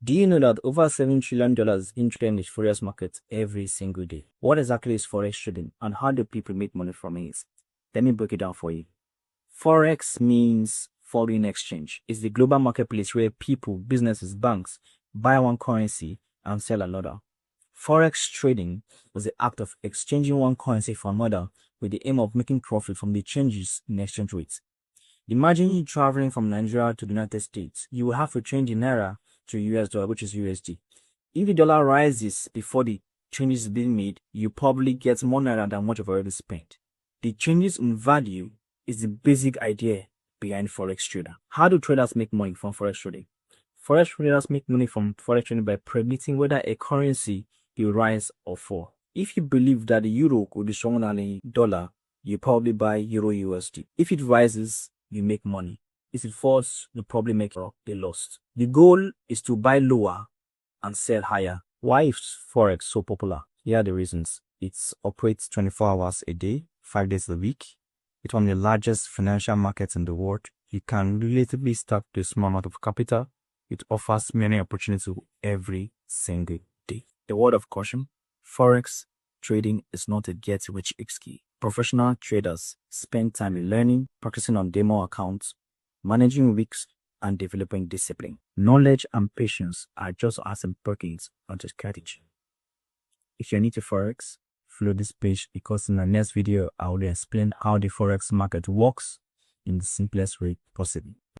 Do you know that over $7 trillion in trade in the Forex market every single day? What exactly is Forex trading and how do people make money from it? Let me break it down for you. Forex means foreign exchange. It's the global marketplace where people, businesses, banks buy one currency and sell another. Forex trading was the act of exchanging one currency for another with the aim of making profit from the changes in exchange rates. Imagine you traveling from Nigeria to the United States. You will have to change the naira to US dollar, which is USD. If the dollar rises before the changes being made, you probably get more naira than what you've already spent. The changes in value is the basic idea behind Forex trading. How do traders make money from Forex trading? Forex traders make money from Forex trading by predicting whether a currency will rise or fall. If you believe that the euro could be stronger than the dollar, you probably buy Euro USD. If it rises, you make money. If it falls, you probably make a loss. The goal is to buy lower and sell higher. Why is Forex so popular? Here are the reasons. It operates 24 hours a day, 5 days a week. It's one of the largest financial markets in the world. You can relatively start with a small amount of capital. It offers many opportunities every single day. A word of caution: Forex trading is not a get-rich scheme. Professional traders spend time in learning, practicing on demo accounts, managing risks, and developing discipline. Knowledge and patience are just as important as a strategy. If you're new to Forex, follow this page because in the next video, I will explain how the Forex market works in the simplest way possible.